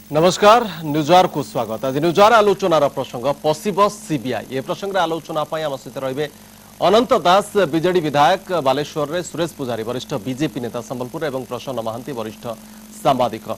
नमस्कार न्यूजवार को स्वागत। आज न्यूजवार आलोचनार प्रसंग पशिब सीबीआई। ए प्रसंग आलोचना आम सहित रे अनंत दास बीजेडी विधायक बालेश्वर रे, सुरेश पुजारी वरिष्ठ बीजेपी नेता संबलपुर और प्रसन्न महांती वरिष्ठ सांबादिक।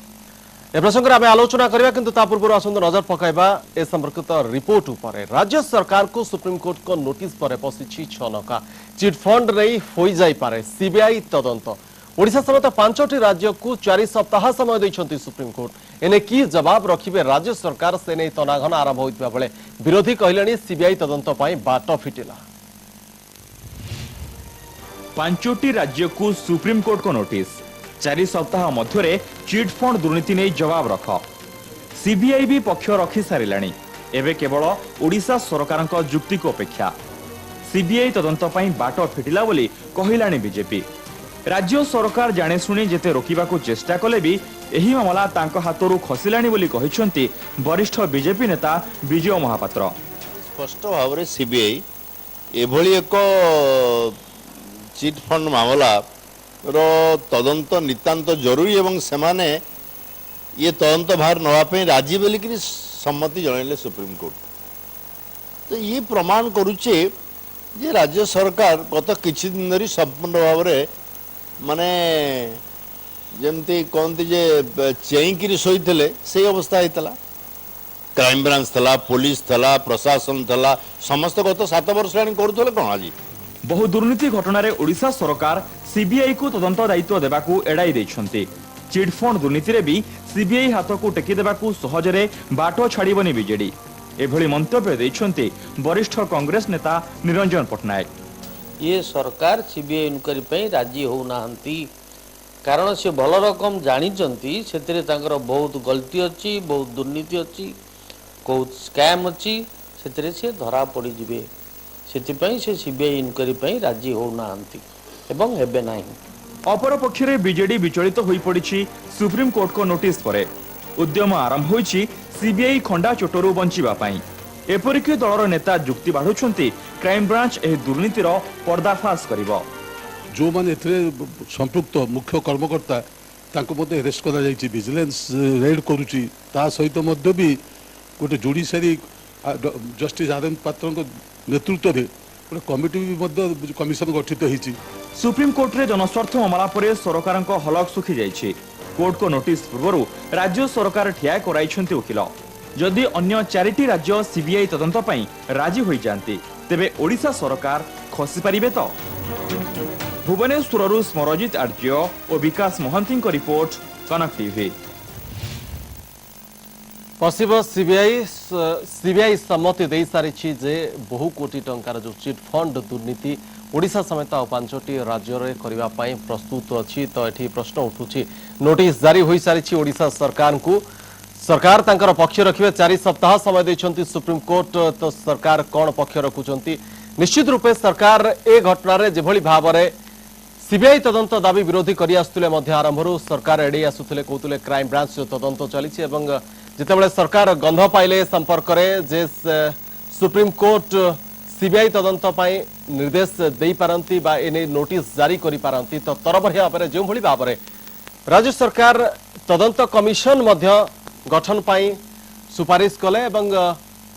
ए प्रसंग आम आलोचना करबा किंतु ता पूर्व आसंत नजर पकाइबा ए संपर्कित रिपोर्ट उपरे। राज्य सरकार को सुप्रीमकोर्ट को नोटिस पर पशिछि छनका। चिटफंड नहीं हो जाई पारे सीबीआई तदंत। ओडिशा समेत 5टी राज्य को 4 सप्ताह समय देइछंती सुप्रीमकोर्ट। एने की जवाब रखिबे राज्य सरकार से नहीं तनाघन आरंभ होइतबा बेले विरोधी कहलेनी सीबीआई तदंत पई बाट फिटिला। 5टी राज्य को सुप्रीमकोर्ट को नोटिस। 4 सप्ताह मध्य चिटफंड दुर्नीति नहीं जवाब रख। सीबीआई भी पक्ष रखी सारिलाणी। एबे केवल ओडिशा सरकार जुक्ति को अपेक्षा। सीबीआई तदंत पई बाट फिटिला बोली कहिलाणी बीजेपी। राज्य सरकार जाने शुणी जेते रोकिबा को चेष्टा कले भी एही मामला तांको हातरू खसिलाणी बोली कहिसंती वरिष्ठ बीजेपी नेता विजय महापात्र। स्पष्ट भाव में सीबीआई एभली एक चिटफंड मामला रो तदंत नितांत जरूरी एवं सेमाने ये तदंत भार नवाई राजी बोलिक सम्मति जनइले सुप्रीमकोर्ट। तो ये प्रमाण करुचे जे राज्य सरकार गत किछि दिन धरी संपूर्ण भाव में माने जमती कहती जे चेईकि शोते से अवस्था होता। क्राइम ब्रांच थला, पुलिस थला, प्रशासन थला, समस्त गत 7 वर्ष करुले कौन आज बहु दुर्नीति घटना रे ओडिशा सरकार सीबीआई को तदंत दायित्व देबाकू एड़ाई दैछंती। चिटफंड दुर्नीति रे भी सीबीआई हाथ को टेकी देबाकू सहजरे बाटो छाड़िबनी बीजेडी। एभली मंतव्य दैछंती वरिष्ठ कांग्रेस नेता निरंजन पटनायक। ये सरकार सीबीआई इनक्वारी पे राजी होना कारण से भल रकम जानी से बहुत गलती अच्छी, बहुत दुर्नीति अच्छी, बहुत स्कैम अच्छी, से धरा पड़ जाए से सीबीआई इनक्वारी पे राजी होना एवं हेबे नहीं। अपर पक्ष रे बीजेडी विचलित होई पड़ी सुप्रीम कोर्ट को नोटिस पर उद्यम आरंभ होईछि सीबीआई खंडा चोटरू बंचिबा पई। एपरिक दलर नेता जुक्ति बाढ़ुंट क्राइम ब्रांच एही दुर्नीतिर पर्दाफाश करिवो। जो माने संपृक्त मुख्य कर्मकर्ता अरेस्ट करा जायछि, विजिलेंस रेड करुछि। ता सहित मध्य भी गोटे जुडिशियरी जस्टिस आर एन पात्र नेतृत्व में गोटे कमिटी भी कमिशन गठित होईछि। सुप्रीम कोर्ट रे जनस्वार्थ मामला पर सरकार हलक सुखी जायछि। कोर्ट को नोटिस पूर्व राज्य सरकार ठिया कराइछन्ति वकील। जदि अन्य 4टी राज्य सीबीआई तदंत पई राजी होई जानती तेबे ओडिशा सरकार खसी पारिबे तो। भुवनेश्वररू स्मरजित आर्य और विकास महंती को रिपोर्ट, कनक टीवी। पशिब सीबीआई सम्मति दे सारी जे बहु कोटी टंकार जो चिटफंड दुर्नीति ओडिशा समेत 5टी राज्य रे करिबा पई प्रस्तुत अछि। तो एठी प्रश्न उठुछि, नोटिस जारी होई सारी ओडिशा सरकार को। सरकार तांकर पक्ष रखिबे 4 सप्ताह समय देछंती सुप्रीम कोर्ट। तो सरकार कौन पक्ष रखुचंती? निश्चित रूपे सरकार ए घटना रे जेभली भाव रे सीबीआई तदंत दाबी विरोधी करि आसुले मध्य आरंभरू सरकार एडी आसुले कहतुले क्राइम ब्रांच तदंत चलीछि एवं जेतेबेले सरकार गंध पाइले संपर्क रे जे सुप्रीम कोर्ट सीबीआई तदंत पई निर्देश देई पारंती बा एने नोटिस जारी करि पारंती। तो तरबरिया भाव जो भली भाव रे राज्य सरकार तदंत कमिशन मध्य गठन पाई सुपारिश कले एवं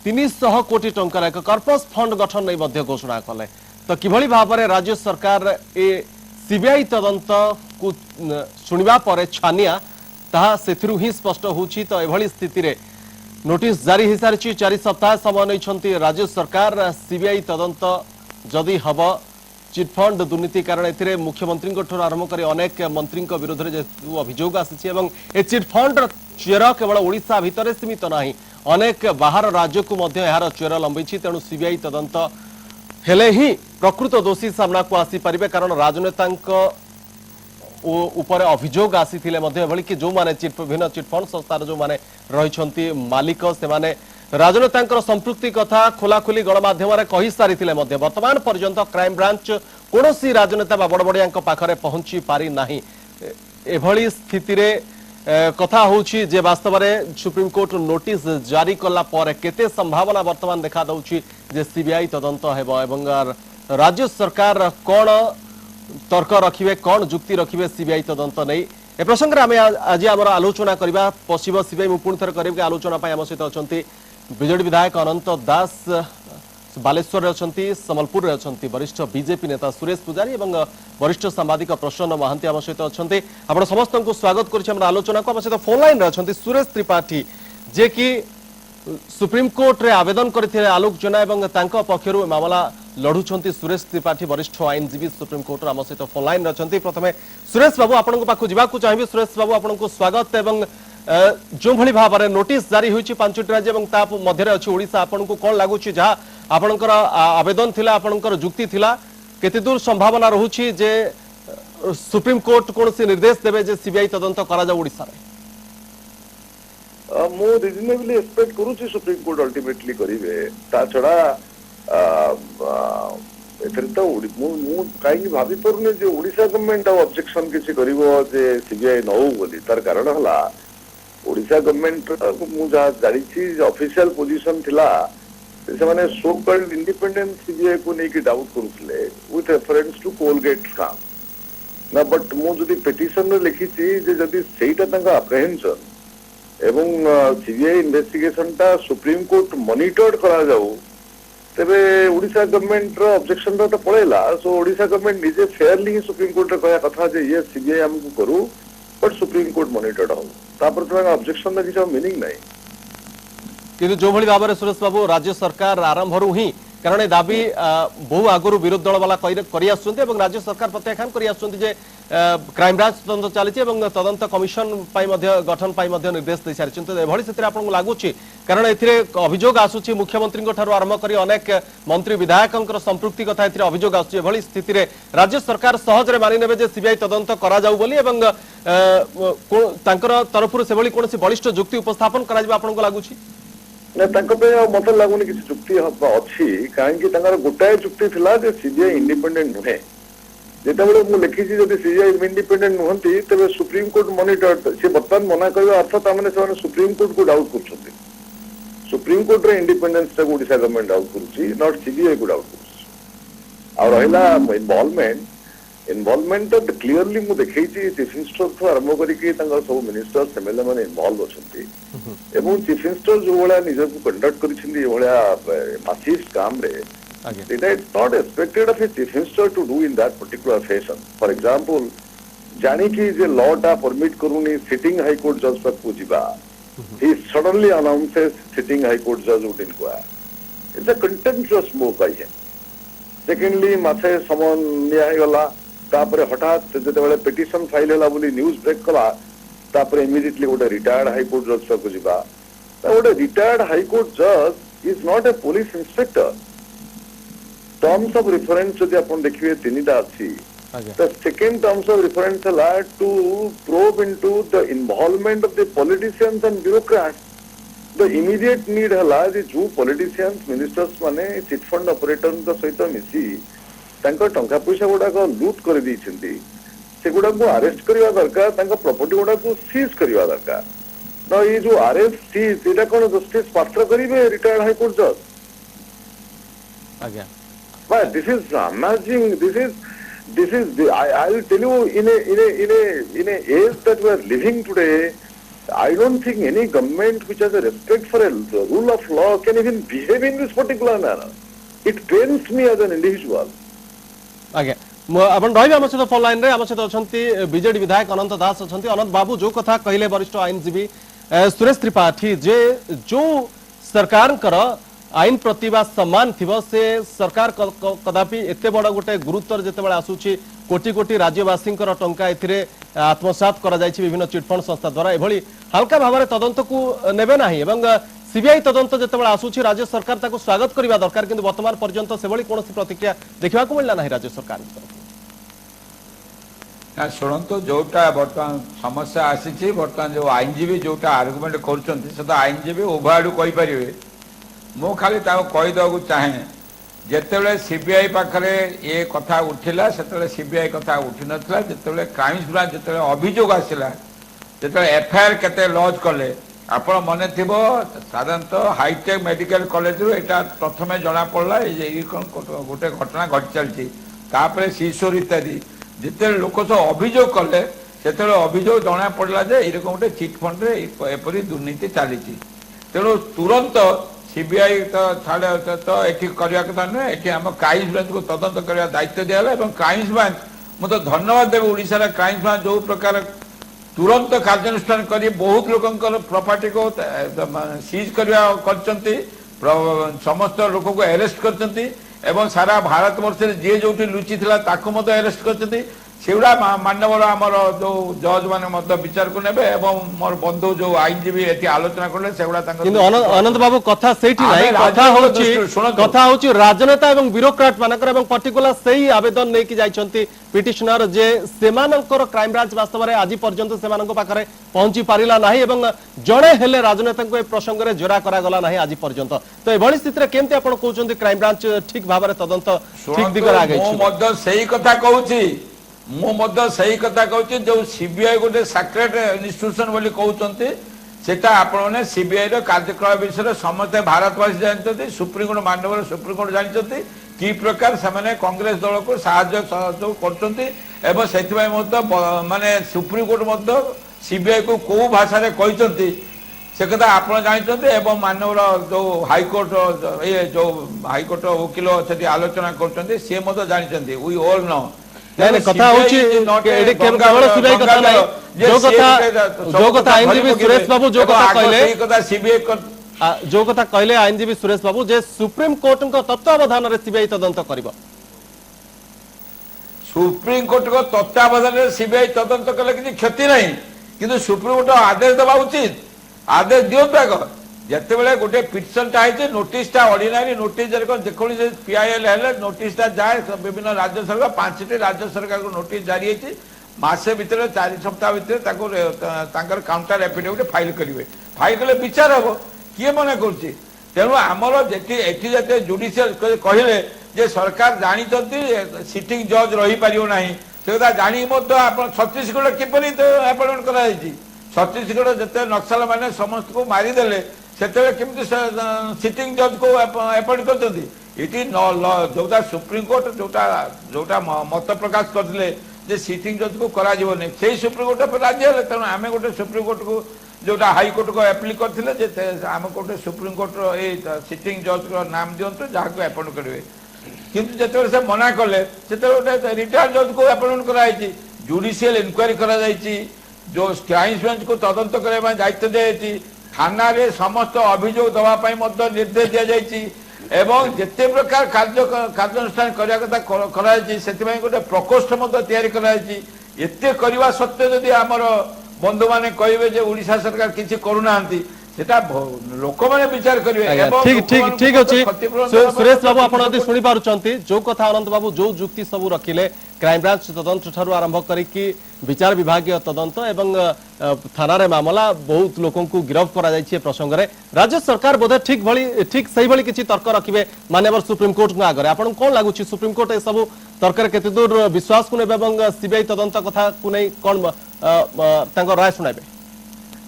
300 कोटी टंकार एक कर्पस फंड गठन नहीं मध्य घोषणा कले। तो किभली भाव में राज्य सरकार ए सीबीआई तदंत को सुनिबा परे छानिया ताहा सेथिरु ही स्पष्ट होछि। तो एभली स्थिति रे नोटिस जारी हो सारी 4 सप्ताह समय नहीं राज्य सरकार। सीबीआई तदंत जदि हब चिटफंड दुर्नीति कारण ए मुख्यमंत्री आरंभ कर अनेक मंत्री विरोध में अभियोग आसी ए चिटफंड चेर केवल ओडिशा भितर सीमित नहीं, अनेक बाहर राज्य को यार चेर लंबी। तेणु सीबीआई तदंत हेले ही प्रकृत दोषी सामना को आसी पारिबे कारण राजनेता ऊपर अभियोग आसी कि जो माने विभिन्न चिटफंड संस्थार जो माने रहिछंती मालिक से माने राजनेता संपृक्ति कथा खोलाखोली गणमाध्यम कही सारी वर्तमान पर्यंत क्राइम ब्रांच कौन राजनेता बड़ बड़िया पाखरे पहुंची पारि नाही। एभली स्थिति रे कथा होछि जे वास्तव में सुप्रीम कोर्ट नोटिस जारी कला पर केते संभावना वर्तमान देखा दउछि जे सीबीआई तदंत हेबो एवं राज्य सरकार कौन तर्क रखिबे, कौन जुक्ति रखिबे सीबीआई तदंत नहीं ए प्रसंग में आज आम आलोचना करवा पश्चिम सीबीआई पुणी थर करेंगे आलोचना आम सहित अच्छा विजेडी विधायक अनंत दास बालेश्वर अच्छा सम्बलपुर में अच्छा वरिष्ठ बीजेपी नेता सुरेश पुजारी और वरिष्ठ सांबादिक प्रसन्न महांती आम सहित अच्छा आप समस्त को स्वागत कर आलोचना को आम सहित फोन लाइन अच्छा सुरेश त्रिपाठी जे कि सुप्रीम कोर्ट रे आवेदन करथिले आलोक जेना एवं तांको पक्षरु मामला लढुछंती सुरेश त्रिपाठी वरिष्ठ आईनजीवी सुप्रीम कोर्ट आम सहित फोन लाइन रचंती प्रथमे सुरेश बाबू आपनको पाखु जिबाकु चाहिबे सुरेश बाबू आपनको स्वागत एवं जो भली भाबरे नोटिस जारी होईची पांचटी राज्य एवं ता मध्यरे अछि ओडिसा आपनको कोन लागुची जहा आपनकर आवेदन थिला आपनकर जुक्ति थिला केते दूर संभावना रहुची जे सुप्रीम कोर्ट कोनसी निर्देश देबे जे सीबीआई तदंत करा जा ओडिसा रे मु रिजनेबली एक्सपेक्ट करूची सुप्रीम कोर्ट अल्टीमेटली करिवे ता छडा एथरे तो मु काई भाबी परने जे ओडिसा गवर्नमेंट ऑब्जेक्शन किछि करिवो जे सीबीआई नौ बोली तार कारण हला ओडिसा गवर्नमेंट मु जा जानि छी ऑफिशियल पोजीशन थिला से माने सो कॉल्ड इंडिपेंडेंट सीबीआई को नै कि डाउट करूथले with reference to Colgate scam ना बट मु जदी पिटिशन रे लिखि छी जे जदी सेटा तंका अप्रहेंशन एवं सीबीआई इन्वेस्टिगेशन टा सुप्रीम कोर्ट मॉनिटर्ड करा जाऊ तेबे ओडिशा गवर्नमेंट रो ऑब्जेक्शन तो पळेला सो ओडिशा गवर्नमेंट निजे फेयरली सुप्रीम कोर्ट रे कया कथा जे ये सीबीआई हमकु करू बट सुप्रीम कोर्ट मॉनिटर्ड हो तापर तो ऑब्जेक्शन दा किछ मीनिंग नै किंतु जो भली भाबरे सुरेश बाबू राज्य सरकार आरंभ रु ही कारण दाबी बहु आगुरु विरोधी दल वाला करि आछुंती एवं राज्य सरकार प्रत्याख्यान करि आछुंती जे क्राइम ब्रांच तदंत चली एवं तदंत कमिशन पाई मध्य गठन पाई मध्य निर्देश दे सारिछंती एभली स्थिति आपन लागुची कारण एथिरे अभियोग आसुची मुख्यमंत्री ठारू आरंभ करी अनेक मंत्री विधायकंकर संपृक्ति कथा एथिरे अभियोग आसुची एभली स्थिति रे राज्य सरकार सहज रे मानि नेबे जे सीबीआई तदंत करा जाऊ बोली एवं तांकर तरफरु सेभली कोनसी बलिष्ठ जुक्ति उपस्थापन करा जिबा आपन को लागुची ना तांको पे मत लागुनी किसी जुक्ति अच्छी कहीं गोटाए जुक्ति थिला जे सीबीआई इंडिपेंडेंट नुहे जेतेबेले मु लिखी जदि सीबीआई इंडिपेंडेंट नुहंती तबे सुप्रीम कोर्ट मॉनिटर्ड से बर्तमान मना करबा अर्थ तामने से सुप्रीम कोर्ट को डाउट करछंती सुप्रीम कोर्ट रे इंडिपेंडेंस ता ओडिशा गवर्नमेंट डाउट करूची नॉट सीबीआई को डाउट करूची और रहला इन्वॉल्वमेंट तो क्लियरली मु देखै छी चीफ मिनिस्टर तो आरंभ करिके तांगर सब मिनिस्टर्स एमएलए माने इन्वॉल्व अछंती एवं चीफ मिनिस्टर जो वाला निज को कंडक्ट करिछंती वाला मासिव काम रे it is not expected of a chief minister to do in that particular fashion for example जानी कि जे लॉ टा परमिट करूनी सिटिंग हाई कोर्ट जज तक पूजिबा he suddenly announces sitting high court judge would inquire it's a contemptuous move by him secondly माथे समन निया गला तापरे हठात जेतेबेले पिटिशन फाइल होला बोली न्यूज़ ब्रेक कला तापरे इमीडिएटली गोटे रिटायर्ड हाई कोर्ट जज तक पूजिबा गोटे रिटायर्ड हाई कोर्ट जज is not a police inspector terms of reference जदि आपण देखिबे तीनटा अछि the second terms of reference है to probe into the involvement of the politicians and bureaucrats the immediate need है जे जो politicians ministers माने chit fund operator का सहित मिसी तांको टंका पैसा गुडा को लूट कर दी छंती से गुडा को अरेस्ट करवा दरकार तांको प्रॉपर्टी गुडा को सीज करवा दरकार न ये जो अरेस्ट सीज एटा कोन जस्टिस पात्र करिवे रिटायर्ड हाई कोर्ट जज आज्ञा but this is amazing this is I will tell you in a age that we are living today I don't think any government which has a respect for a rule of law can even behave in this particular manner it pains me as an individual आज्ञा अपन रही आम सहित phone line रे आम सहित अछंती BJD विधायक अनंत दास अछंती अनंत बाबू जो कथा कहले वरिष्ठ आईनजीवी सुरेश त्रिपाठी जे जो सरकार कर आईन प्रतिभा सम्मान थिबो से सरकार कदापि एते बड़ गोटे गुरुत्वर जेते बेला आसुची कोटी कोटी राज्यवासी टंका एथिरे आत्मसात करा जायछि विभिन्न चिटफंड संस्था द्वारा एभली हल्का भाबरे तदंत को नेबे नाही एवं सीबीआई तदंत जेते बेला आसुची राज्य सरकार ताको स्वागत करिवा दरकार किंतु वर्तमान पर्यंत सेभली कोनोसी प्रतिक्रिया देखिबा को मिलला नाही राज्य सरकार शुणु जोटा बर्तमान समस्या आसी बर्तमान जो आईनजीवी जोटा आर्गुमेंट कर आईनजीवी उभय आड़ कहींपर मु खाली कहीदेक चाहे जितेबाला सीबीआई पाखे ये कथा उठिला से सीबीआई कथा उठी नाला जिते क्राइम्स ब्रांच जिते अभियोग आसला जो एफआईआर केते लॉन्च कले आपण मन थी साधारणतः हाईटेक मेडिकल कॉलेज यहाँ प्रथम जना पड़ा गोटे घटना घटी चलती शिशोर इत्यादि जिते लोक सब अभियोग कले ସେତେବେଳେ ଅଭିଯୋଗ ଜଣା ପଡ଼ିଲା ଯେ ଏରକମ ଗୋଟେ ଚିଟ୍ ଫଣ୍ଡରେ ଏପରି ଦୁର୍ନୀତି ଚାଲିଛି। ତେଣୁ ତୁରନ୍ତ ସିବିଆଇ ତ ଛାଡ଼ ତ ଏଠି କରିବା କଥା ନୁହେଁ, ଏଠି ଆମ କ୍ରାଇମ ବ୍ରାଞ୍ଚକୁ ତଦନ୍ତ କରିବା ଦାୟିତ୍ୱ ଦିଆଗଲା ଏବଂ କ୍ରାଇମ ବ୍ରାଞ୍ଚ ମୁଁ ତ ଧନ୍ୟବାଦ ଦେବି ଓଡ଼ିଶାର କ୍ରାଇମ ବ୍ରାଞ୍ଚ ଯେଉଁ ପ୍ରକାର ତୁରନ୍ତ କାର୍ଯ୍ୟାନୁଷ୍ଠାନ କରି ବହୁତ ଲୋକଙ୍କର ପ୍ରପର୍ଟିକୁ ସିଜ୍ କରିବା କରିଛନ୍ତି, ସମସ୍ତ ଲୋକଙ୍କୁ ଆରେଷ୍ଟ କରିଛନ୍ତି ଏବଂ ସାରା ଭାରତ ବର୍ଷରେ ଯିଏ ଯୋଉଠି ଲୁଚିଥିଲା ତାକୁ ମଧ୍ୟ ଆରେଷ୍ଟ କରିଛନ୍ତି। ସେଗୁଡ଼ା ମାନ୍ୟବର ଆମର ଯୋଉ ଜଜ୍ ମାନେ ମଧ୍ୟ ବିଚାରକୁ ନେବେ ଏବଂ ମୋର ବନ୍ଧୁ ଯୋଉ ଆଇନଜୀବୀ ଏଠି ଆଲୋଚନା କଲେ ସେଗୁଡ଼ା ତାଙ୍କ କିନ୍ତୁ ଅନନ୍ତ ବାବୁ କଥା ସେଇଠି ନାହିଁ, କଥା ହଉଛି ରାଜନେତା ଏବଂ ବ୍ୟୁରୋକ୍ରାଟ ମାନଙ୍କର ଏବଂ ପର୍ଟିକୁଲାର ସେଇ ଆବେଦନ ନେଇକି ଯାଇଛନ୍ତି ପିଟିସନର ଯେ ସେମାନଙ୍କର କ୍ରାଇମ ବ୍ରାଞ୍ଚ ବାସ୍ତବରେ ଆଜି ପର୍ଯ୍ୟନ୍ତ ସେମାନଙ୍କ ପାଖରେ ପହଞ୍ଚି ପାରିଲା ନାହିଁ ଏବଂ ଜଣେ ହେଲେ ରାଜନେତାଙ୍କୁ ଏ ପ୍ରସଙ୍ଗରେ ଜୋରା କରାଗଲା ନାହିଁ ଆଜି ପର୍ଯ୍ୟନ୍ତ। ତ ଏଭଳି ସ୍ଥିତିରେ କେମିତି ଆପଣ କହୁଛନ୍ତି କ୍ରାଇମ ବ୍ରାଞ୍ଚ ଠିକ ଭାବରେ ତଦନ୍ତ ଠିକ ଦିଗରେ ଆଗେଇଛି? ମୁଁ ମଧ୍ୟ ସେଇ କଥା କହୁଛି, ଯୋଉ ସିବିଆଇ ଗୋଟେ ସାକ୍ରେଟ ଇନଷ୍ଟିଟ୍ୟୁସନ ବୋଲି କହୁଛନ୍ତି ସେଟା ଆପଣମାନେ ସିବିଆଇ ର କାର୍ଯ୍ୟକଳାପ ବିଷୟରେ ସମସ୍ତେ ଭାରତବାସୀ ଜାଣିଛନ୍ତି, ସୁପ୍ରିମକୋର୍ଟ ମାନ୍ୟବର ସୁପ୍ରିମକୋର୍ଟ ଜାଣିଛନ୍ତି କି ପ୍ରକାର ସେମାନେ କଂଗ୍ରେସ ଦଳକୁ ସାହାଯ୍ୟ ସହଯୋଗ କରୁଛନ୍ତି ଏବଂ ସେଥିପାଇଁ ମଧ୍ୟ ମାନେ ସୁପ୍ରିମକୋର୍ଟ ମଧ୍ୟ ସିବିଆଇ କୁ କୋଉ ଭାଷାରେ କହିଛନ୍ତି ସେ କଥା ଆପଣ ଜାଣିଛନ୍ତି ଏବଂ ମାନ୍ୟବର ଯୋଉ ହାଇକୋର୍ଟ ଯୋଉ ହାଇକୋର୍ଟ ଓକିଲ ସେଠି ଆଲୋଚନା କରୁଛନ୍ତି ସିଏ ମଧ୍ୟ ଜାଣିଛନ୍ତି। ୱି ଅଲ୍ नो କଥା ହଉଛି କେବଳ ସିବିଆଇ କଥା ନାହିଁ, ଯୋଉ କଥା ଆଇନଜୀବୀ ସୁରେଶ ବାବୁ ଯୋଉ କଥା କହିଲେ ଆଇନଜୀବୀ ସୁରେଶ ବାବୁ ଯେ ସୁପ୍ରିମକୋର୍ଟଙ୍କ ତତ୍ତ୍ୱାବଧାନରେ ସିବିଆଇ ତଦନ୍ତ କରିବ। ସୁପ୍ରିମକୋର୍ଟଙ୍କ ତତ୍ତ୍ୱାବଧାନରେ ସିବିଆଇ ତଦନ୍ତ କଲେ କିଛି କ୍ଷତି ନାହିଁ, କିନ୍ତୁ ସୁପ୍ରିମକୋର୍ଟ ଆଦେଶ ଦେବା ଉଚିତ, ଆଦେଶ ଦିଅନ୍ତୁ ଆଗ। ଯେତେବେଳେ ଗୋଟେ ପିଟିସନଟା ହେଇଛି ନୋଟିସଟା ଅର୍ଡିନାରୀ ନୋଟିସ ଯେକୌଣସି ପିଆଇଏଲ ହେଲେ ନୋଟିସଟା ଯାଏ ବିଭିନ୍ନ ରାଜ୍ୟ ସରକାର, 5ଟି ରାଜ୍ୟ ସରକାରକୁ ନୋଟିସ ଜାରି ହେଇଛି, ମାସେ ଭିତରେ 4 ସପ୍ତାହ ଭିତରେ ତାକୁ ତାଙ୍କର କାଉଣ୍ଟର ଏଫିଡେଭିଟ୍ ଫାଇଲ କରିବେ, ଫାଇଲ କଲେ ବିଚାର ହବ, କିଏ ମନେ କରୁଛି। ତେଣୁ ଆମର ଏଠି ଯେତେ ଜୁଡିସିଆଲ କହିଲେ ଯେ ସରକାର ଜାଣିଛନ୍ତି ସିଟିଂ ଜଜ୍ ରହିପାରିବ ନାହିଁ, ସେ କଥା ଜାଣି ମଧ୍ୟ ଆପଣ ଛତିଶଗଡ଼ କିପରି ଆପଏଣ୍ଟମେଣ୍ଟ କରାଯାଇଛି, ଛତିଶଗଡ଼ ଯେତେ ନକ୍ସଲ ମାନେ ସମସ୍ତଙ୍କୁ ମାରିଦେଲେ ସେତେବେଳେ କେମିତି ସିଟିଂ ଜଜ୍ କୁ ଆପଏଣ୍ଟ କରିଛନ୍ତି। ଏଠି ଯୋଉଟା ସୁପ୍ରିମକୋର୍ଟ ଯୋଉଟା ମତ ପ୍ରକାଶ କରିଥିଲେ ଯେ ସିଟିଂ ଜଜ୍ କୁ କରାଯିବନି, ସେଇ ସୁପ୍ରିମକୋର୍ଟ ରାଜି ହେଲେ। ତେଣୁ ଆମେ ଗୋଟେ ସୁପ୍ରିମକୋର୍ଟକୁ ଯୋଉଟା ହାଇକୋର୍ଟକୁ ଆপিଲ କରିଥିଲେ ଯେ ଆମେ ଗୋଟେ ସୁପ୍ରିମକୋର୍ଟର ଏଇ ସିଟିଂ ଜଜ୍ର ନାମ ଦିଅନ୍ତୁ ଯାହାକୁ ଆପଏଣ୍ଟ କରିବେ, କିନ୍ତୁ ଯେତେବେଳେ ସେ ମନା କଲେ ସେତେବେଳେ ଗୋଟେ ରିଟାୟାର୍ଡ ଜଜ୍କୁ ଆପଏଣ୍ଟ କରାଯାଇଛି, ଜୁଡିସିଆଲ ଇନକ୍ୱାରି କରାଯାଇଛି, ଯୋଉ କ୍ରାଇମ ବ୍ରାଞ୍ଚକୁ ତଦନ୍ତ କରିବା ପାଇଁ ଦାୟିତ୍ୱ ଦିଆଯାଇଛି, थाना समस्त अभियोग दवाई निर्देश दि जाए एवं जिते प्रकार कार्यानुष्ठान करने कथा गोटे प्रकोष्ठ एत करने सत्वे जदि आमर बंधु मैंने कहे ओडिशा सरकार किसी करूना लोक मैंने विचार करेंगे। ठीक ठीक ठीक अच्छे सुरेश बाबू आप शुणी पार्टी जो कथा अनंत बाबू जो जुक्ति सब रखिले क्राइम ब्रांच तदंत ठारू आरंभ करिकी विचार विभागीय तदंत एवं थाना मामला बहुत लोकों को गिरफ्त करा जायछि प्रसंग रे राज्य सरकार बोधे ठीक सही भली किछि तर्क रखिबे माननीय सुप्रीम कोर्ट को आगे आपन कोन लागुछि सुप्रीम कोर्ट ए सब तर्क केते दूर विश्वास को नेबे एवं सीबीआई तदंत कथा को नै कोन तांको राय सुनाबे।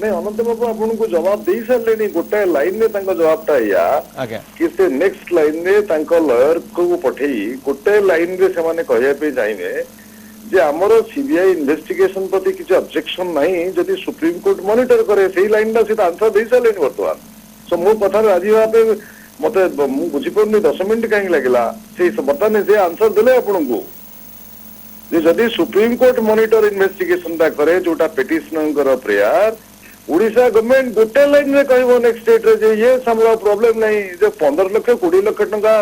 नहीं अनंत बाबू आपन को जवाब दे सारे गोटे लाइन में जवाबटा या कि से नेक्स्ट लाइन में लॉयर को पठेई गोटे लाइन में से माने कहया पे जाइने जे हमरो सीबीआई इन्वेस्टिगेशन प्रति किछ ऑब्जेक्शन नहीं जदि सुप्रीम कोर्ट मॉनिटर करे सही लाइन दा से आंसर दे सारे वर्तमान सो मो कथा राजी भाबे मते मु बुझी पड़नी 10 मिनिट काहे लागला से बर्तमान से आंसर देले आपन को जे जदि सुप्रीम कोर्ट मॉनिटर इन्वेस्टिगेशन दा करे जोटा पिटिशनर प्रेयर ओडिशा गवर्नमेंट गोटे लाइन में कहबो नेक्स्ट स्टेट रे जे ये हमरा प्रॉब्लम नहीं जे 15 लाख 20 लाख टका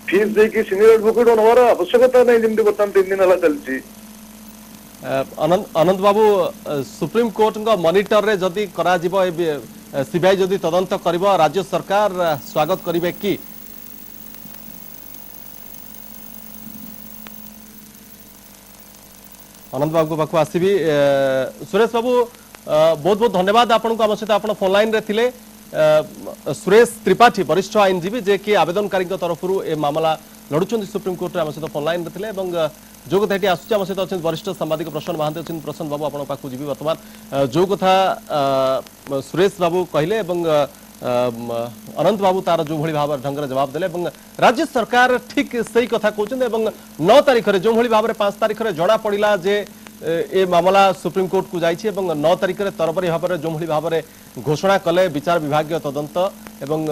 फीस दे कि सीनियर एडवोकेट होनवार आवश्यकता नहीं जेमति बर्तमान 3 दिन हला चलची। अनंत बाबू सुप्रीम कोर्ट मॉनिटर रे जदि करा जिवो सीबीआई जदि तदंत करिवो राज्य सरकार स्वागत करिवे कि अनंत बाबू को पाखु आसीबी सुरेश बाबू बहुत बहुत धन्यवाद आपन को आम सहित आप फोन लाइन रे थिले सुरेश त्रिपाठी वरिष्ठ आईनजीवी जे कि आवेदनकारी तरफ ए मामला लड़ुंट सुप्रीम कोर्ट आम सहित फोन लाइन रे थिले जो कथा ये आसुचे आम सहित अच्छे वरिष्ठ सांबादिक प्रसन्न महांती अच्छे प्रसन्न बाबू आपन पाखु जीवी वर्तमान जो कथा सुरेश बाबू कहले अनंत बाबू तार जो भली भाव ढंग जवाब देले राज्य सरकार ठीक सही कथा कहते 9 तारीख जो भली भाव 5 तारीख जना पड़ा जे ए मामला सुप्रीम कोर्ट को जाइए 9 तारिख में तरबरी भाव में जो भाव में घोषणा कले विचार विभाग तदंत एवं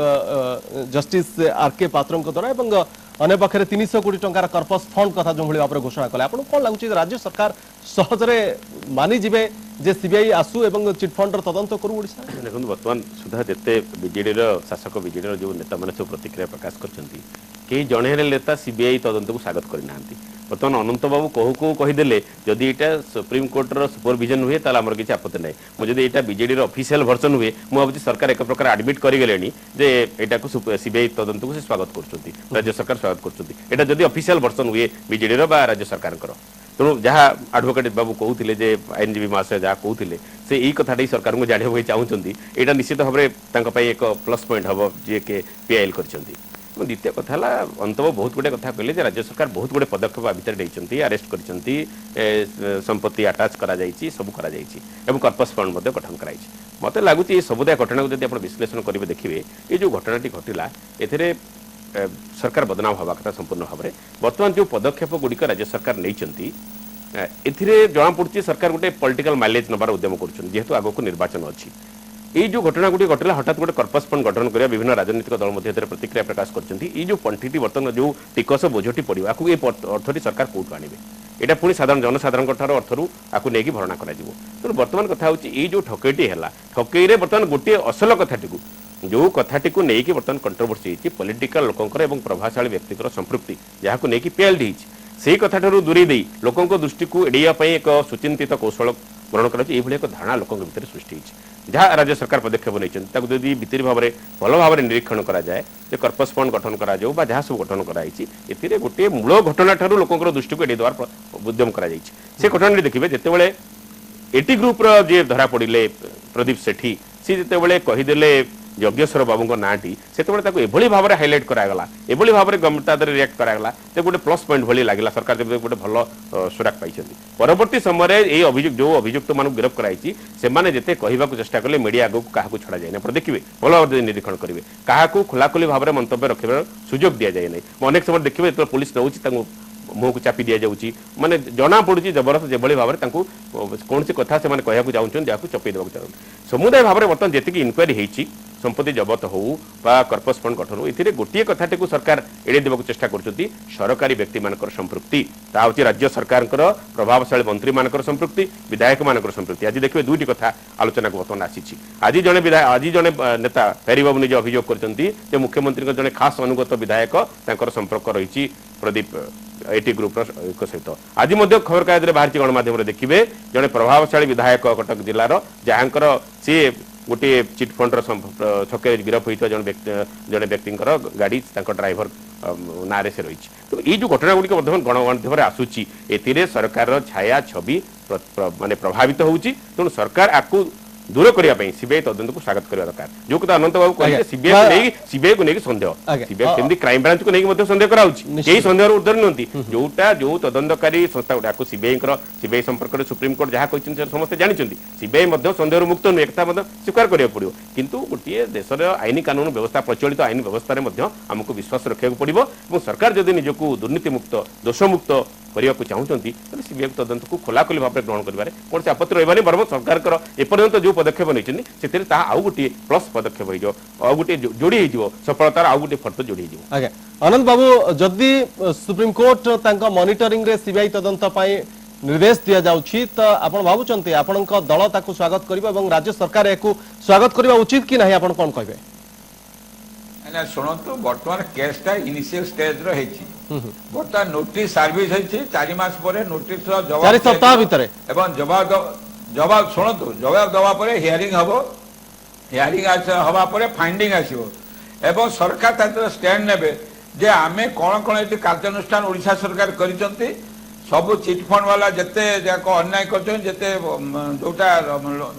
जस्टिस आर.के. पात्र द्वारा अन्य पक्षे 300 कोटी टंकार कर्पस फंड कथा जो भाव में घोषणा कले आपको कौन लगुच राज्य सरकार सहजरे मानिजे जे सीबीआई आसू एवं चिटफंड तदंत करू ओडिशा देखो बर्तमान सुधा जिते बीजेडी शासक बीजेडी जो नेता मैंने सब प्रतिक्रिया प्रकाश कर जड़े नेता सीबीआई तदंत को स्वागत करना बर्तमान अनंत बाबू कहू कहू कहीदेले जदि यहाँ सुप्रीम कोर्टर सुपरविजन हुए ताल आमर किसी आपत्ति ना मुझे यहाँ बीजेडी ऑफिशियल वर्जन हुए मुझे सरकार एक प्रकार एडमिट करगले जे यहाँ सीबीआई तदंत को स्वागत कर राज्य सरकार स्वागत कर जदि ऑफिशियल वर्जन हुए बीजेडी राज्य सरकार तेणु जहाँ आडभोकेट बाबू कहते आईनजीवी महाशय जहाँ कहते से यही कथाटी सरकार को जानवाक चाहूँगी यहाँ निश्चित भाव में एक प्लस पॉइंट हम जी के पीआईएल कर द्वितीय कथा अंत बहुत गुड़े कथा कहले राज्य सरकार बहुत गुड़े पदक्षेप भितर नहीं अरेस्ट कर संपत्ति आटाच कर सब कर्पस फंड गठन कर मत लगुच सबुदाय घटना को जब विश्लेषण करेंगे देखिए ये जो घटनाटी घटला ए सरकार बदनाम हवा कथा संपूर्ण भाव में बर्तमान जो पदक्षेप गुड़िक राज्य सरकार नहीं जना पड़ी सरकार गोटे पॉलिटिकल माइलेज नबार उद्यम करेतु आग को निर्वाचन अच्छी ये जो घटना गुड़ी घटला हठात गोटे कर्पस फंड गठन करा विभिन्न राजनीतिक दल प्रतिक्रिया प्रकाश कर पंठीटी बर्तमान जो टिकस बोझटी पड़ो आपको ये अर्थटी सरकार कौटू आने यहाँ पुणी साधारण जनसाधारण अर्थर आपको लेकिन भरणा कर तेणु बर्तमान कथा हूँ जो ठकईटी है ठकईरे बर्तमान गोटे असल कथाटी जो कथाटी को लेकिन बर्तमान कंट्रोवर्सी पॉलिटिकल लोकंकर एवं प्रभावशाली व्यक्तिकर संपृक्ति जहाँ को लेकिन पीएलडी से कथा दूरी दे लोकों दृष्टि को एड़ाई एक सुचिंतित कौशल ग्रहण कर एक धारणा लोकों भीतर सृष्टि जहाँ राज्य सरकार पदक्षेप नहीं भितरी भाव में भल भाव में निरीक्षण कराए कर्पस फंड गठन करा जहाँ सब गठन कराई गोटे मूल घटना ठार लोकों दृष्टि को एड़े देवार उद्यम कर घटना देखिए जितेबाला एटी ग्रुप्र जी धरा पड़े प्रदीप सेठी सी जितेबाला कहीदेले यज्ञेश्वर बाबू नाटी से भाव में हाइलाइट करागला एभली भाव में गवर्नमेंट रिएक्ट करागला तो गोटे प्लस पॉइंट भली लगे सरकार जब गोटे भल सुराक पाई परवर्ती समय ये अभियुक्त जो अभियुक्त मान गिरफ्त कराई से जिते कहवाक चेष्टा कले मीडिया आगे क्या छड़ा जाए ना देखिए भल भाव निरीक्षण करेंगे क्या खोलाखोली भाव में मंतव्य रखार सुजोग दि जाए ना अनेक समय देखिए जो पुलिस नौ मुह को चापी दि जाऊँगी माने जना पड़ी जबरदस्त जो भाव में कौन सी कथा से कहूँ चाहूँ जहाँ चपे देवाक चाहूँ समुदाय भाव में बर्तमान जी इनक्वारी होती संपत्ति जबत हो कर्पस फंड गठन हो ये गोटे कथाटी को सरकार एड़े देवाक चेष्टा कर सरकारी व्यक्ति मान संपृक्ति हूँ राज्य सरकार प्रभावशाली मंत्री मान संपृक्ति विधायक मान संपृक्ति आज देखिए दुईटी कथा आलोचना को बर्तमान आसी आज जड़े नेता फेरी बाबू निजे अभियोग कर मुख्यमंत्री जड़े खास अनुगत विधायक संपर्क रही प्रदीप एटी ग्रुप्र सहित आज खबर कागज बाहर गणमाध्यम देखिए जड़े प्रभावशाली विधायक कटक जिलार जहाँकर सी गोटे चिटफंड छके गिरफ होता जड़े व्यक्ति गाड़ी ड्राइवर ना से रही तो ये जो घटना गुड़िक गणमाध्यम आसूची ए सरकार छाया छवि माने प्रभावित होउची तेणु सरकार आपको दूर करने सीबीआई तदंत को स्वागत करने दरकार जो कथा अनंत बाबू कहते सीबीआई को लेकिन सन्देह सीबीआई सेमती क्राइम ब्रांच को लेकिन सन्देह कई सन्देह उद्धर नुहति जोटा जो तदंतकारी संस्था गुड़ा सीबीआई संपर्क सुप्रीम कोर्ट जहाँ कहते समस्त जानते सीबीआई सन्देह मुक्त नुहे एक स्वीकार करा पड़ो किंतु गोटे देशर आईन कानून व्यवस्था प्रचलित आईन व्यवस्था आमको विश्वास रखा पड़ो सरकार जदि निजक दुर्नीति मुक्त दोषमुक्त करने को चाहते सीबीआई तदंत को खोलाखोली भाव में ग्रहण कर कौन से आपत्ति रही बरम सरकार एपर्यंत जो पदक्षेप नहीं आउ गोटे प्लस पदक्षेप हो गोटे जोड़ी हो सफलतार आउ गोटे फटो जोड़ी हो अनंत बाबू जदि सुप्रीम कोर्ट मॉनिटरिंग रे सीबीआई तदंत निर्देश दि जाउछि तो आपण भाबुचंती आपनक दल ताकू स्वागत करिबा एवं राज्य सरकार याकू स्वागत करिबा उचित कि नहीं आपण कोन कहबे ना शुणु बर्तमान केसटा इनिशियल स्टेज रो हेछि बर्तमान नोटिस सर्विस हेछि 4 मास परे नोटिस रो जवाब 4 सप्ताह भीतर एवं जवाब शुणु जवाब दवा परे हियरिंग हबो हियरिंग हवा परे फाइंडिंग आसीबो एवं सरकार तातर स्टैंड नेबे जे आमे कोन कोन एति कार्यानुष्ठान ओडिशा सरकार करिसंती सब चिटफंड वाला जिते अन्याय करते जोटा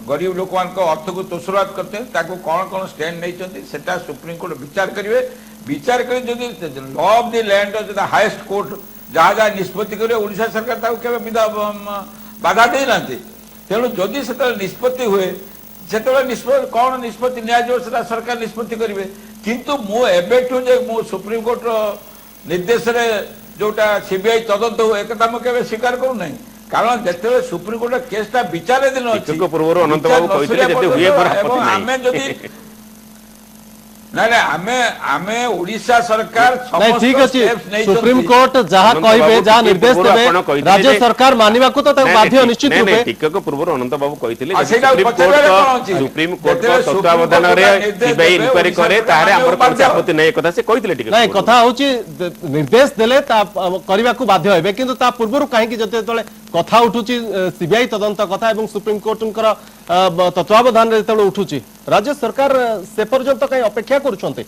गरीब लोक मान अर्थ को तोषराज करते कौन कौन स्टैंड नहीं सुप्रीम कोर्ट विचार करेंगे विचार कर law of the land highest court जहाँ जहाँ निष्पत्ति करेंगे ओडिशा सरकार के बाधा दे ना तेणु जदि से निष्पत्ति हुए से कौन निष्पत्ति निया सरकार निष्पत्ति करेंगे किंतु मु सुप्रीम कोर्ट निर्देश जोटा सीबीआई तदंत हो एक स्वीकार करूना कारण जिते सुप्रीमकोर्ट केसटा विचाराधीन अच्छी टिकक पूर्व अनंत बाबू कहते जते हुए पर आपत्ति नहीं। आमे जदि ना ना आमे ओडिशा सरकार नहीं ठीक समस्त अच्छी steps नहीं सुप्रीम चलती। कोर्ट जहाँ अनंत कहबे बाबू जहाँ टिकक निर्देश पूर्व देबे आपण कहथिले राज्य जे- सरकार मानिबाकू तो बाध्य निश्चित रूपे टिकक पूर्व अनंत बाबू कहथिले आ, सेटा पचारे कौन अछि? सुप्रीम कोर्ट जेतेबेले को सुप्रीम तत्वावधान कोर्ट रे का निर्देश सीबीआई देबे, इंक्वायरी ओडिशा करे सरकार तारे हमर मानिବାକୁ कोनसे आपत्ति नहीं कथा से कहथिले टिकक नहीं पूर्व। कथा होची निर्देश देले ता करबाकू बाध्य हेबे किंतु ता पूर्वरु काहे जते तळे कथा उठुची सीबीआई तदंत कथा एवं सुप्रीम कोर्टकर तत्वावधान रे तळे उठुची राज्य सरकार से पर्यंत काहे अपेक्षा करूछन्ते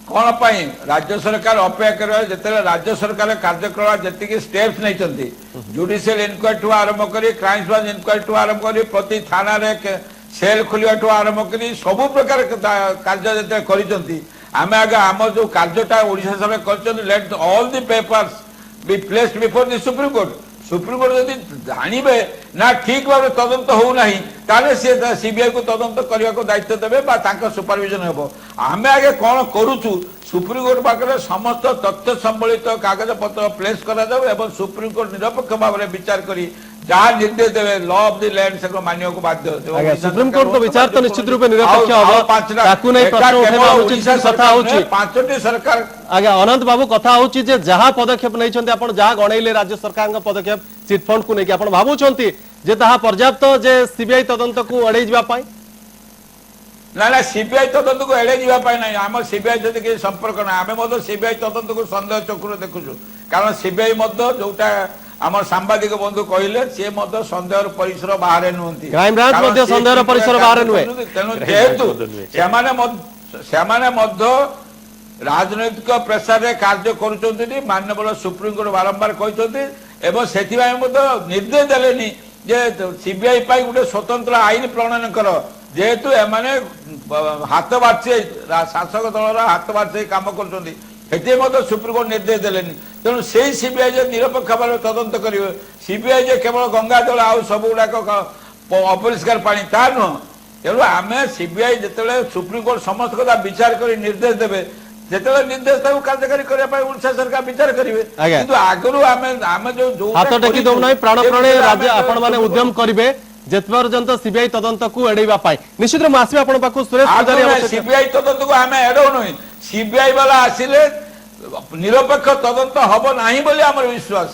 कौन पाई राज्य सरकार अपेक्षा कर जिते राज्य सरकार कार्यक्रम जी स्टेप्स नहीं जुडिशियल इनक्वारी ठू आरंभ कर क्राइम ब्रांच इनक्वारी ठू आरंभ कर प्रति थाना रे सेल खोलिया ठू आरंभ कर सब प्रकार कार्य जिते आम आगे आम जो कार्यटा ओडिशा सरकार कर let all the papers be placed before the supreme court जदि जानवे ना ठीक भाव तदंत होना ताले सीबीआई को तदंत करने को दायित्व देवे सुपरविजन हम आम आगे कौन करुचु सुप्रीम कोर्ट पाखे समस्त तथ्य संबलित कागज पत्र प्लेस कर सुप्रीम कोर्ट निरपेक्ष भाव में विचार करी जहाँ निर्देश देवे लॉ ऑफ द लैंड से मानिया को बाध्य सुप्रीम कोर्ट को विचार तो निश्चित रूपे निरपेक्ष हबो ताकू नै प्रश्न उठेबा उचित कथा होची पांचटी सरकार आगे अनंत बाबू कथा होची जे जहाँ पदक्षेप नहीं छन्ते आपण जहाँ गणैले राज्य सरकार का पदक्षेप चिट फंड को नेकी आपण भाबु छन्ती जे ताहा पर्याप्त जे सीबीआई तदंत को अड़े जिबा पाई ना ना सीबीआई तदंत को एड़े जावाई ना आम सीबीआई सहित किसी संपर्क ना आम सीबीआई तदंत को सन्देह चक्षु देखुचु कारण सीबीआई जोटा आम सांबादिक बंधु कहले सी सन्देह परिसर बाहर नुहति क्राइम ब्रांच सन्देह परिसर बाहर नुहे तेणु जेहेतु राजनैतिक प्रेसर रे कार्य करुछन्ति माननीय सुप्रीम कोर्ट बारंबार कहते से निर्देश देलेनी जे सीबीआई गोटे स्वतंत्र आईन प्रणयन कर जेहेतु एमाने हाथ बाचे शासक दलर हाथ बाचे काम कर सुप्रीम कोर्ट निर्देश देलेनी तेणु से सीबीआई जे निरपेक्ष भाव में तदंत करेंगे सीबीआई जे केवल गंगा जल आउ सब गुड़ाक अपरिष्कार पानी ता नुह तेणु आम सीबीआई जिते सुप्रीम कोर्ट समस्त कथा विचार कर निर्देश देवे जिते निर्देश कार्यकारी करने ओडिशा सरकार विचार करेंगे किंतु आगु आम जो हाथ टेकी दौना प्राण प्राणे राज्य आपण माने उद्यम करिवे जेत पर्यंत सीबीआई तदंत को एड़ेबा पाई निश्चित रूप आसी आपण पाखु सुरेश पुजारी सीबीआई तदंत को आम एड़ौनु सीबीआई वाला आसिले निरपेक्ष तदंत हब नाही बोली हमर विश्वास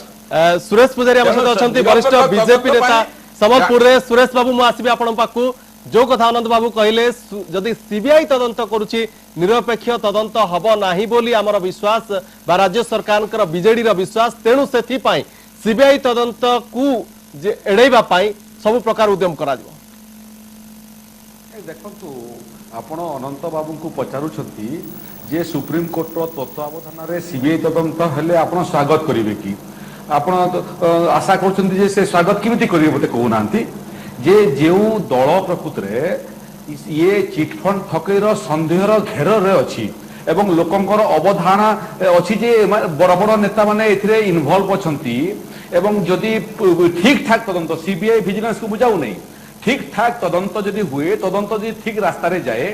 सुरेश पुजारी हम सहित अछंती वरिष्ठ बीजेपी नेता संबलपुर रे सुरेश बाबू मु आसीबे आपण पाखु जो कथा आनंद बाबू कहले जदि सीबीआई तदंत करुची निरपेक्ष तदंत हब नाही बोली हमर विश्वास बा राज्य सरकार बीजेडी रो विश्वास तेणु सेथि पाई सीबीआई तदंत को जे एड़ेबा पाई सब प्रकार उद्यम करा दिबो देखंतु आपण अनंत बाबू को पचारुछंती जे सुप्रीम कोर्ट रो तत्वावधान रे सीबीआई तदंत हेले आपण स्वागत करिवे कि आपण आशा करछंती जे से स्वागत किमिति करिवे बते कहउनांती जे जेउ दल प्रकृत रे ये चिटफंड ठकेर सन्देहर घेर रे अछि एवं लोकंकर अवधारणा अछि जे बड़ बड़ नेता माने एथिरे इन्वॉल्व अछंती एवं जदि ठीक ठाक तदंत सीबीआई विजिलेंस को बुझाउ नहीं ठीक ठाक तदंत जदि हुए तदंत जदि ठीक रास्ता रे जाए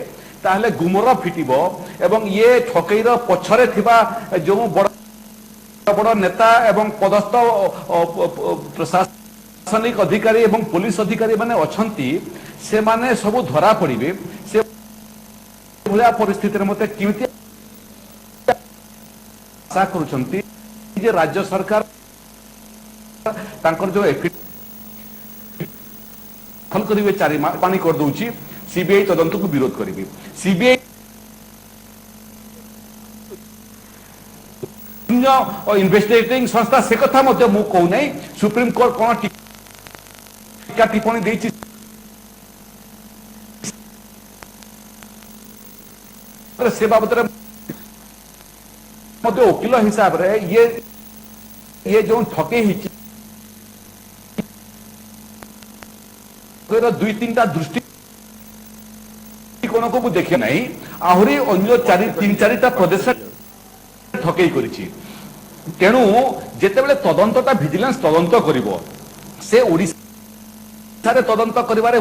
ताहले गुमर फिटिबो एवं ये ठकेर पछरे थिबा जो बड़ बड़ नेता एवं पदस्थ प्रशासनिक अधिकारी एवं पुलिस अधिकारी माने अछंती से माने सब धरा पड़िबे से भलिया परिस्थिति रे मते किमिति आशा करूछंती जे राज्य सरकार तांकर जो फल करिवे चारि पानी कर दउची सीबीआई तदंत को विरोध करिवे सीबीआई इन्वेस्टिगेटिंग संस्था से कथा मध्य मु कहू नै सुप्रीम कोर्ट कोन टीका टिप्पणी देछि से बाबत रे मध्य वकील हिसाब रे ये जो ठके हिची दुई तीन दृष्टि कोन को देखे नहीं आहरी अन्य तीन चारिटा प्रदेश ठकई करिछि तेणु जेते बेले तदंतटा विजिलेंस तदंत करिवो से ओडिसा रे तदंत करिवारे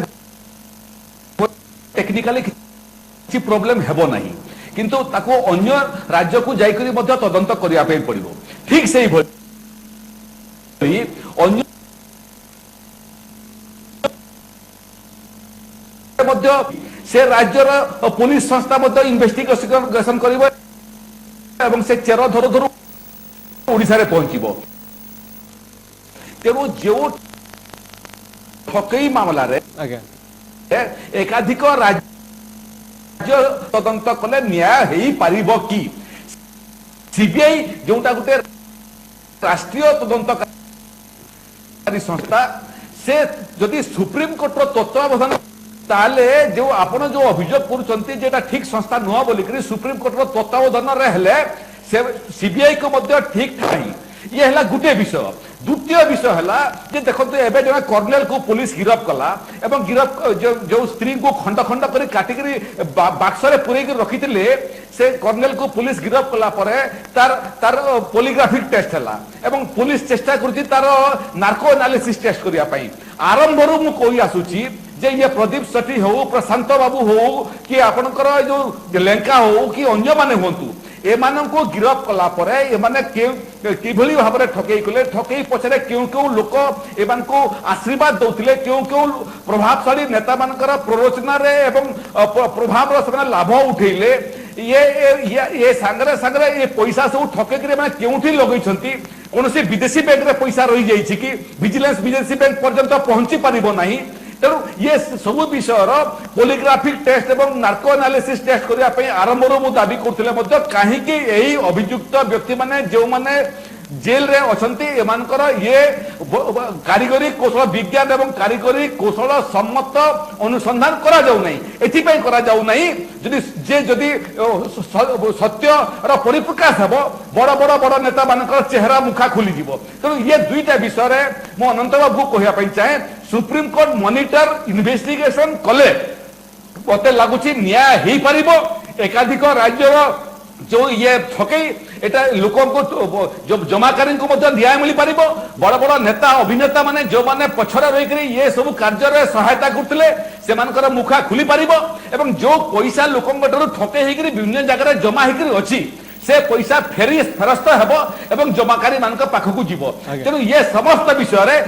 टेक्निकली किछि प्रॉब्लम हेबो नहीं किंतु ताको अन्य राज्य को जाई करी मध्य तदंत करिया पे पड़िवो ठीक सेही भली अन्य मध्य से राज्यर पुलिस संस्था मध्य इन्वेस्टिगेशन करिवो एवं से चेर धरु धरु ओडिसा रे पहुंचीबो तेणु जो ठकई मामला रे आज्ञा एकाधिक राज्य तदंत कले न्याय हेई पारिबो कि सीबीआई जोटा गुटे राष्ट्रीय तदंतकारी संस्था से जदि सुप्रीम कोर्ट रो तत्वावधान ताले जो आपण जो अभियोग करूचंती जेटा ठीक संस्था नुह बोलिकरी सुप्रीम कोर्ट रो तत्वावधान रे हेले से सीबीआई को मध्य ठीक नाही ये हला गुटे विषय द्वितीय विषय हला जे देखंतु एबे जने कर्नेल को पुलिस गिरफ कला एवं गिरफ जो स्त्री को खंड खंड करी काटिकरी बाक्स रे पुरै के रखितिले से कर्नेल को पुलिस गिरफ कला परे तार पॉलीग्राफिक टेस्ट हला एवं पुलिस चेष्टा करछि तार नार्को एनालिसिस टेस्ट करिया पई आरंभ रो मु कोइ आसुछि जे ये प्रदीप सेठी हो प्रशांत बाबू हो कि आपनकर जो लेंका हो कि अन्य माने होंतु एमाननको गिरफ कला परे एमाने किभली भाबरे ठकेई कले ठकेई पछरे क्यों लोक एमानको आशीर्वाद दउतिले क्यों प्रभावशाली नेता मानकर प्ररोचना रे एवं प्रभाव रो समान लाभ उठेइले ये सांगरे सांगरे ये पैसा सब ठके करे माने केउठी लगै छंती कोनोसी विदेशी बैंक रे पैसा रही जाई छी कि विजिलेंस विदेशी बैंक पर्यंत पहुंची परिबो नाही तेणु ये सब विषय पॉलीग्राफिक टेस्ट एवं नार्को एनालिसिस टेस्ट करने आरंभ मु दाबी करथिले मध्य काहेकि एही अभियुक्त व्यक्ति माने जो माने जेल रे अछंती एमानकर ये कारीगरी कौशल विज्ञान एवं कारीगरी कौशल सम्मत अनुसंधान करा जाउ नहीं एथि पई करा जाउ नहीं जदि सत्य रो परिप्रकाश हेबो बड़ बड़ बड़ नेता मानकर चेहरा मुखा खुली जीवो तेणु ये दुईटा विषय रे मो अनंत बाबू कहिया पई चाहे सुप्रीम कोर्ट मॉनिटर इन्वेस्टिगेशन कले मते लागुची न्याय हेई परिबो एकाधिक राज्यर जो ये ठकई एटा लोकों को जो जमाकारी को मध्य न्याय मिल पारिबो बड़ बड़ नेता अभिनेता माने जो माने पछरे रही करी ये सब कार्य रे सहायता करथिले से मानकर मुखा खुली पारिबो एवं जो पैसा लोकों को ठके हेई करी विभिन्न जगह रे जमा हेई करी अछि से पैसा फेरस्त हेबो एवं जमाकारी मानक पाखकु जीवो तेणु ये समस्त विषय रे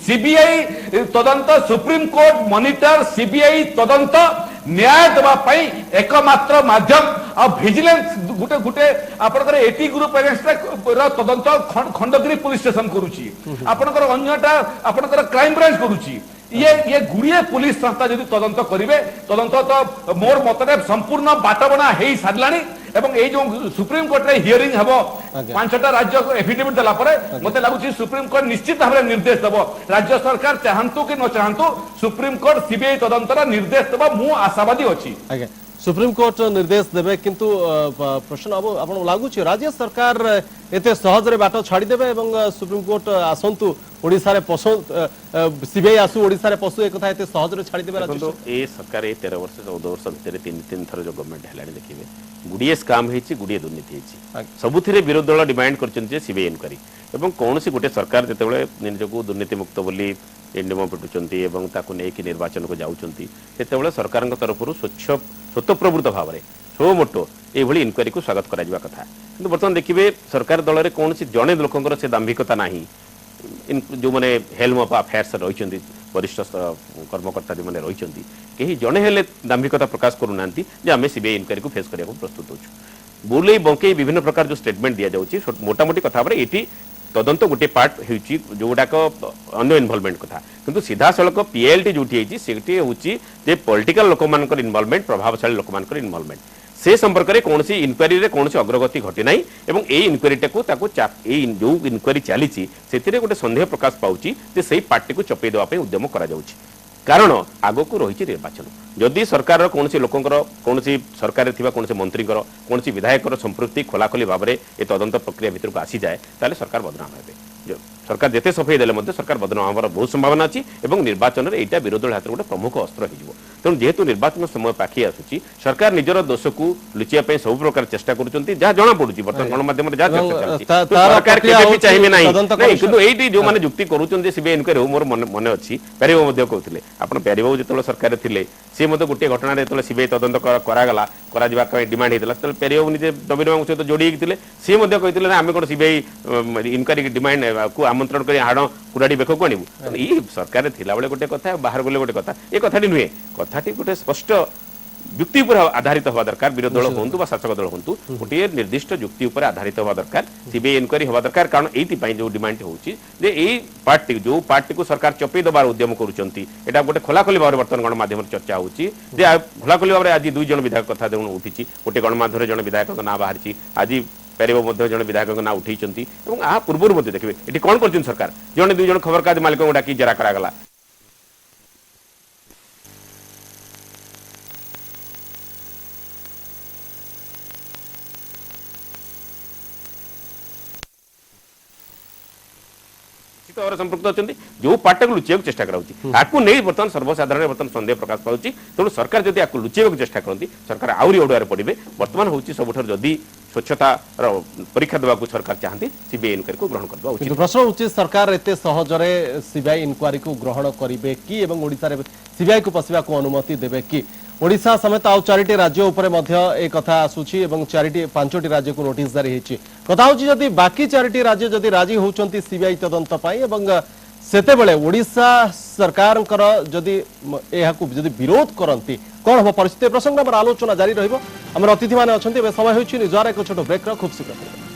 सीबीआई तदंत सुप्रीम कोर्ट मॉनिटर सीबीआई तदंत न्याय देवा पई एकमात्र माध्यम आ विजिलेंस गुटे गुटे आपनकर एटी ग्रुप अगेंस्ट रो तदंत खंडगिरी पुलिस स्टेशन करूची आपनकर अन्यटा आपनकर क्राइम ब्रांच करूची ये गुड़िए पुलिस संस्था यदि तदंत करिवे तदंत तो मोर मतरे संपूर्ण बाटबणा हेई सारलानी एवं ए जो सुप्रीम कोर्ट रे हियरिंग हबो पांचटा राज्य को एफिडेविट देला परे मते लागुची सुप्रीम कोर्ट निश्चित भाबरे निर्देश देबो राज्य सरकार चाहंतु कि न चाहंतु सुप्रीम कोर्ट सीबीआई तदंतर निर्देश देबो मु आशावादी अछि आगे सुप्रीम कोर्ट निर्देश देबे किंतु प्रश्न अब आपण लागुची राज्य सरकार एते सहज रे बाटो छाडी देबे एवं सुप्रीम कोर्ट आसंतु ओडिसा रे पसो सीबीआई आसु ओडिसा रे पसु एक कथा एते सहज रे छाडी देबे राज्य ए सरकार 13 वर्ष 14 वर्ष भितर तीन थर जो गवर्नमेंट हेलानी देखिबे गुडिए स्काम हेची गुडिए दुर्नीति हेची सबुथिरे विरोध दल डिमांड करचन जे सीबीआई इनक्वारी एवं कोनोसी गुटे सरकार जेतेबेले निजको दुर्नीति मुक्त बोली एंडम पिटुचंती एवं ताकु नेकी निर्वाचन को जाउचंती सेतेबेले सरकारक तरफरु स्वतःप्रवृत्त भाव में सो मोटो ये इनक्वारी को स्वागत करा कथा किंतु बर्तमान देखिए सरकार दल में कौन जड़े लोकंर से दाम्भिकता नहीं जो मैंने हेल्म ऑफ अफेयर्स रही वरिष्ठ कर्मकर्ता जो मैंने रही कहीं जड़े हेले दाम्भिकता प्रकाश करूना आम सीबीआई इनक्वारी को फेस करने प्रस्तुत होचु बुले बंकई विभिन्न प्रकार जो स्टेटमेंट दि जाऊँगी मोटामोटी कथा ये तदंत गोटे पार्ट हो गुड़ाक अन्य इनवल्वमेंट कथा किंतु सीधा सड़क पीएलटी जो हूँ पॉलिटिकल लोक मान इनवल्वमेंट प्रभावशाली लोक मान इनवल्वमेंट से संपर्क में कौन इनक्वारी कौन अग्रगति घटी ना और ये इनक्वारीटा को जो इनक्वारी चली गोटे सन्देह प्रकाश पाँच से पार्टी को चपे देवाई उद्यम करा कारण आग को रही निर्वाचन जदि सरकार कौन लोकंर कौन सरकार कौन मंत्री कौन विधायक संपृक्ति खोलाखोली भाव में ये तदंत प्रक्रिया भीतर को आसी जाए ताले सरकार बदनाम हे सरकार जिते सफाई देले सरकार बदनाम होवार बहुत संभावना अच्छी और निर्वाचन में यहाँ विरोधी हाथ गोटे प्रमुख अस्त्र हो तेणु जेहेतु निर्वाचन समय पाखी आसूची सरकार निजर दोष को लुचिया सब प्रकार चेष्टा करुँच जहाँ जना पड़ुची बर्तमान गणमाध्यम सरकार केबे चाहिए ना ये जो मैंने जुक्ति करुँच सीबीआई इनक्वारी मोर मन अच्छी प्यारीबाबू कहते आप प्यारीबाबू जो सरकार थे सी गोटे घटना जो सीबीआई तदंत करागला डिमांड होता पेरियो निजे नवीन बाबू सहित जोड़ी थे सी कहते ना आम कौन सीबीआई इनक्वारी डिमांड को आमंत्रण कर हाड़ कुराड़ी बेक को आणबू ये सरकार थिला बेले गोटे कथा बाहर गले गोटे कथा ये कथाटी नुहे कथाटी गोटे स्पष्ट युक्ति पर आधारित हवा दरकार विरोधी दल हूँ शासक दल हूँ गोटे निर्दिष्ट युक्ति पर आधारित हवा दरकार सीबीआई इनक्वारी हवा दरकार कारण ये जो डिमांड होची जे एई पार्टी जो पार्टी को सरकार चपे दबार उद्यम करुचंती एटा गोटे खोलाखोली भाव बर्तमान गणमाध्यम चर्चा होची जे खोलाखोली भाव आज दुई जन विधायक कथा जो उठी गोटे गणमाध्यम जन विधायक ना बाहरी आज पेरेबो मध्य जन विधायक ना उठेइचंती एवं आ पूर्व मध्य देखिए एटी कौन कर सरकार जन दुई जन खबर कागज मालिक डाकी जेरा करागला संपृक्त अच्छा जो पार्टी को लुचेक चेष्टा कराऊँ नहीं बर्तमान सर्वसाधारण बर्तमान सन्देह प्रकाश पाँच तेणु सरकार जब आपको लुचेक चेष्टा करती सरकार आहरी अड़ुआर पड़े बर्तमान हूँ सबुठ जदि स्वच्छता परीक्षा देवाक सरकार चाहती सीबीआई इनक्वारी को ग्रहण करवा उचित प्रश्न होची सरकार एते सहजरे सीबीआई इनक्वारी को ग्रहण करिवे कि एवं ओडिसा रे सीबीआई को पसिबा को अनुमति देबे कि ओडिशा समेत आउ 4टी राज्य उपरे मध्य एक कथा आसुची एवं 5टी राज्य को नोटिस जारी हेची कथा होची जदि बाकी 4टी राज्य जदि राजी होचंती सीबीआई तदंत पई एवं सेते बेले ओडिशा सरकार जदि एहा को जदि विरोध करंती कोन हो परिस्थिति प्रसंग पर आलोचना जारी रहिबो हमर अतिथि माने अछंती समय होची निजार एक छोटो ब्रेक खूब शीघ्र